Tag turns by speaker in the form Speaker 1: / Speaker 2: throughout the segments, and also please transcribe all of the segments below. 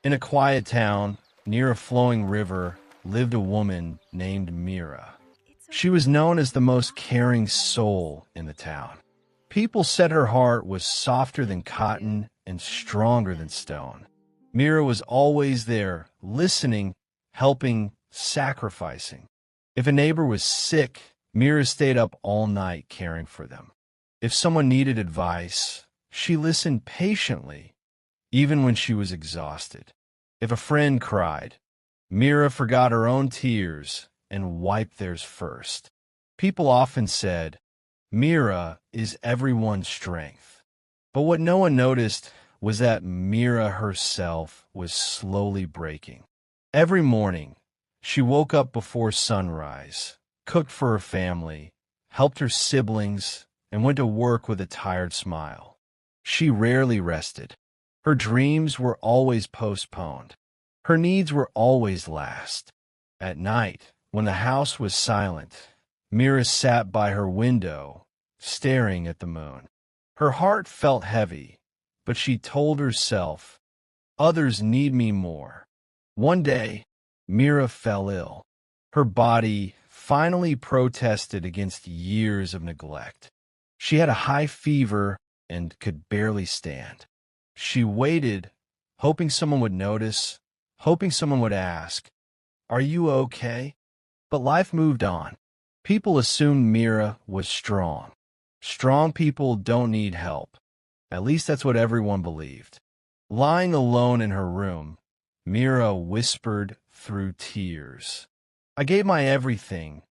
Speaker 1: In a quiet town near a flowing river lived a woman named Mira. She was known as the most caring soul in the town. People said her heart was softer than cotton and stronger than stone. Mira was always there, listening, helping, sacrificing. If a neighbor was sick, Mira stayed up all night caring for them. If someone needed advice, she listened patiently, even when she was exhausted. If a friend cried, Mira forgot her own tears and wiped theirs first. People often said, Mira is everyone's strength. But what no one noticed was that Mira herself was slowly breaking. Every morning, she woke up before sunrise, cooked for her family, helped her siblings, and went to work with a tired smile. She rarely rested. Her dreams were always postponed. Her needs were always last. At night, when the house was silent, Mira sat by her window, staring at the moon. Her heart felt heavy, but she told herself, others need me more. One day, Mira fell ill. Her body finally protested against years of neglect. She had a high fever and could barely stand. She waited, hoping someone would notice, hoping someone would ask, "Are you okay?" But life moved on. People assumed Mira was strong. Strong people don't need help. At least that's what everyone believed. Lying alone in her room, Mira whispered through tears, "I gave my everything.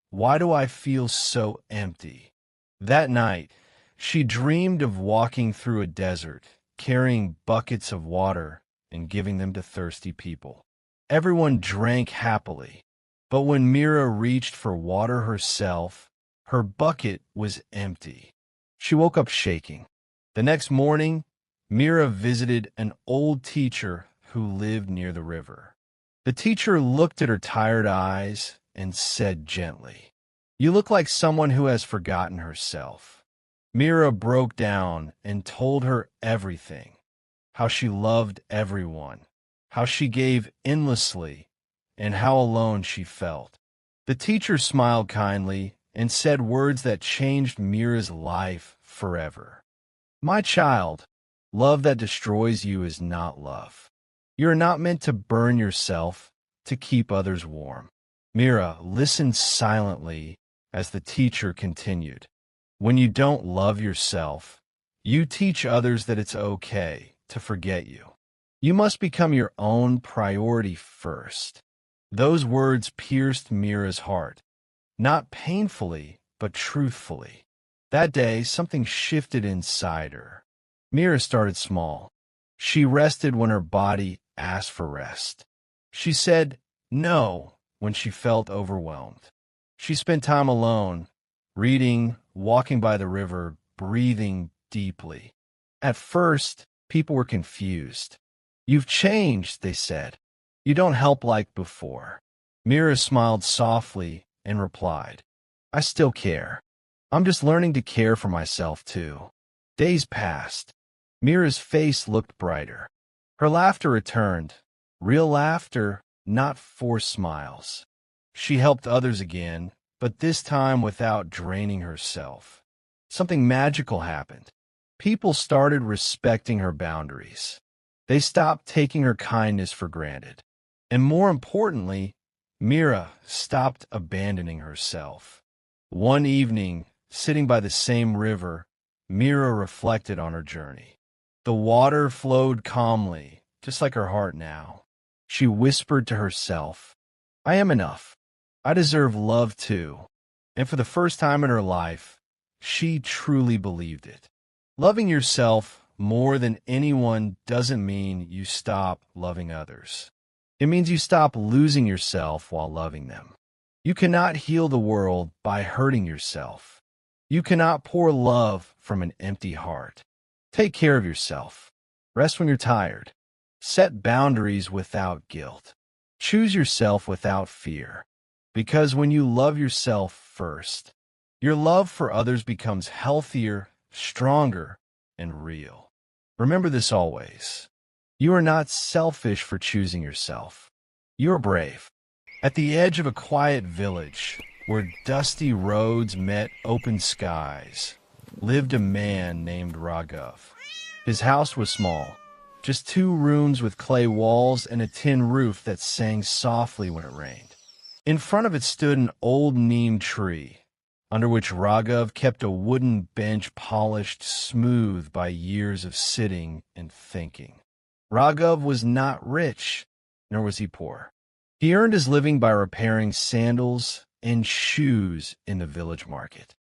Speaker 1: Why do I feel so empty?" That night, she dreamed of walking through a desert, carrying buckets of water and giving them to thirsty people. Everyone drank happily, but when Mira reached for water herself, her bucket was empty. She woke up shaking. The next morning, Mira visited an old teacher who lived near the river. The teacher looked at her tired eyes and said gently, "You look like someone who has forgotten herself." Mira broke down and told her everything, how she loved everyone, how she gave endlessly, and how alone she felt. The teacher smiled kindly and said words that changed Mira's life forever. "My child, love that destroys you is not love. You are not meant to burn yourself to keep others warm." Mira listened silently as the teacher continued. When you don't love yourself, you teach others that it's okay to forget you. You must become your own priority first. Those words pierced Mira's heart, not painfully, but truthfully. That day, something shifted inside her. Mira started small. She rested when her body asked for rest. She said no when she felt overwhelmed. She spent time alone, reading, walking by the river, breathing deeply. At first, people were confused. "You've changed," they said. "You don't help like before." Mira smiled softly and replied, "I still care. I'm just learning to care for myself too." Days passed. Mira's face looked brighter. Her laughter returned, real laughter, not forced smiles. She helped others again, but this time without draining herself. Something magical happened. People started respecting her boundaries. They stopped taking her kindness for granted. And more importantly, Mira stopped abandoning herself. One evening, sitting by the same river, Mira reflected on her journey. The water flowed calmly, just like her heart now. She whispered to herself, "I am enough. I deserve love too." And for the first time in her life, she truly believed it. Loving yourself more than anyone doesn't mean you stop loving others. It means you stop losing yourself while loving them. You cannot heal the world by hurting yourself. You cannot pour love from an empty heart. Take care of yourself. Rest when you're tired. Set boundaries without guilt. Choose yourself without fear. Because when you love yourself first, your love for others becomes healthier, stronger, and real. Remember this always. You are not selfish for choosing yourself. You are brave. At the edge of a quiet village, where dusty roads met open skies, lived a man named Raghav. His house was small, just 2 rooms with clay walls and a tin roof that sang softly when it rained. In front of it stood an old neem tree, under which Raghav kept a wooden bench polished smooth by years of sitting and thinking. Raghav was not rich, nor was he poor. He earned his living by repairing sandals and shoes in the village market.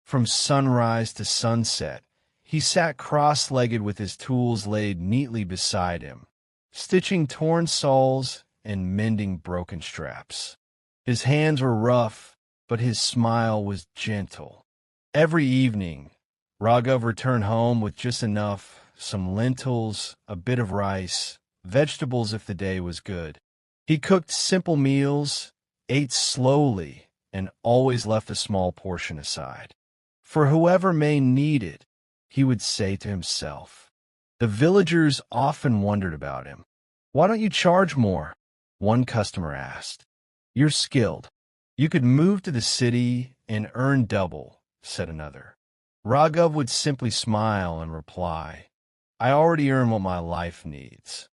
Speaker 1: From sunrise to sunset, he sat cross-legged with his tools laid neatly beside him, stitching torn soles and mending broken straps. His hands were rough, but his smile was gentle. Every evening, Raghav returned home with just enough, some lentils, a bit of rice, vegetables if the day was good. He cooked simple meals, ate slowly, and always left a small portion aside. For whoever may need it, he would say to himself. The villagers often wondered about him. "Why don't you charge more?" one customer asked. "You're skilled. You could move to the city and earn double," said another. Raghav would simply smile and reply, "I already earn what my life needs."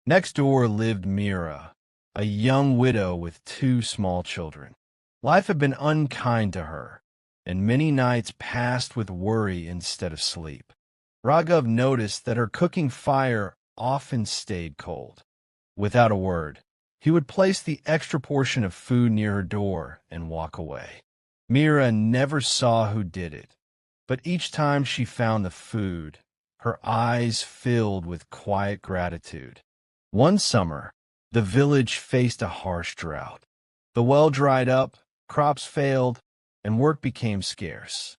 Speaker 1: Next door lived Mira, a young widow with 2 small children. Life had been unkind to her, and many nights passed with worry instead of sleep. Raghav noticed that her cooking fire often stayed cold. Without a word, he would place the extra portion of food near her door and walk away. Mira never saw who did it, but each time she found the food, her eyes filled with quiet gratitude. One summer, the village faced a harsh drought. The well dried up, crops failed, and work became scarce.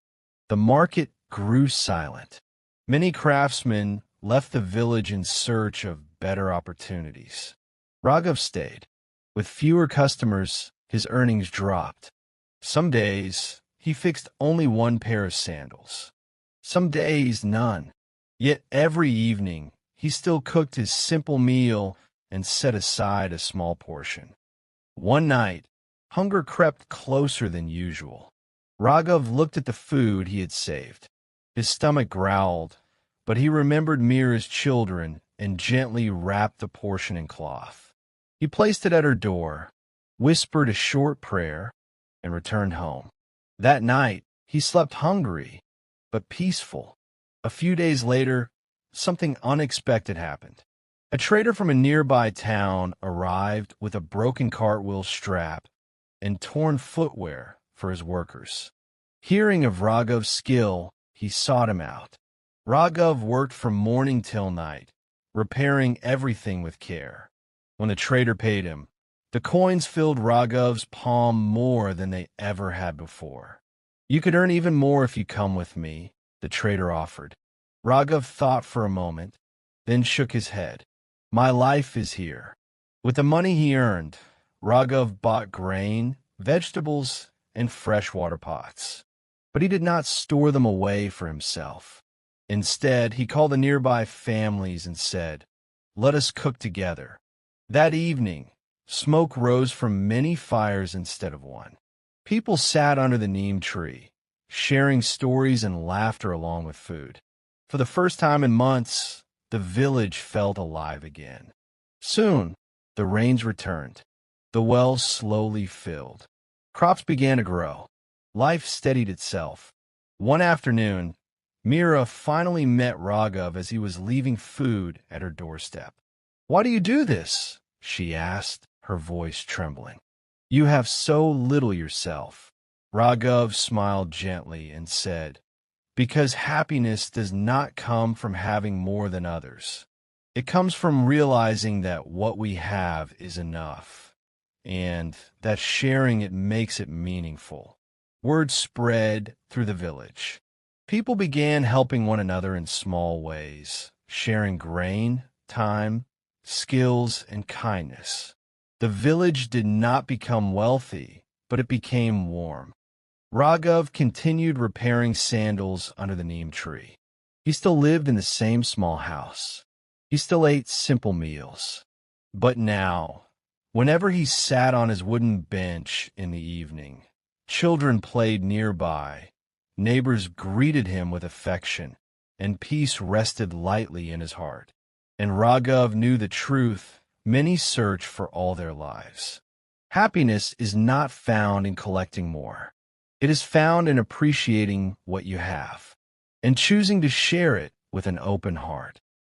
Speaker 1: The market grew silent. Many craftsmen left the village in search of better opportunities. Raghav stayed. With fewer customers, his earnings dropped. Some days, he fixed only 1 pair of sandals. Some days, none. Yet every evening, he still cooked his simple meal and set aside a small portion. One night, hunger crept closer than usual. Raghav looked at the food he had saved. His stomach growled, but he remembered Mira's children and gently wrapped the portion in cloth. He placed it at her door, whispered a short prayer, and returned home. That night, he slept hungry, but peaceful. A few days later, something unexpected happened. A trader from a nearby town arrived with a broken cartwheel strap and torn footwear for his workers. Hearing of Raghav's skill, he sought him out. Raghav worked from morning till night, repairing everything with care. When the trader paid him, the coins filled Raghav's palm more than they ever had before. "You could earn even more if you come with me," the trader offered. Raghav thought for a moment, then shook his head. "My life is here." With the money he earned, Raghav bought grain, vegetables, and fresh water pots. But he did not store them away for himself. Instead, he called the nearby families and said, "Let us cook together." That evening, smoke rose from many fires instead of one. People sat under the neem tree, sharing stories and laughter along with food. For the first time in months, the village felt alive again. Soon, the rains returned. The wells slowly filled. Crops began to grow. Life steadied itself. One afternoon, Mira finally met Raghav as he was leaving food at her doorstep. "Why do you do this?" she asked, her voice trembling. "You have so little yourself." Raghav smiled gently and said, "Because happiness does not come from having more than others. It comes from realizing that what we have is enough, and that sharing it makes it meaningful." Word spread through the village. People began helping one another in small ways, sharing grain, time, skills, and kindness. The village did not become wealthy, but it became warm. Raghav continued repairing sandals under the neem tree. He still lived in the same small house. He still ate simple meals. But now, whenever he sat on his wooden bench in the evening, children played nearby, neighbors greeted him with affection, and peace rested lightly in his heart. And Raghav knew the truth many search for all their lives. Happiness is not found in collecting more. It is found in appreciating what you have and choosing to share it with an open heart.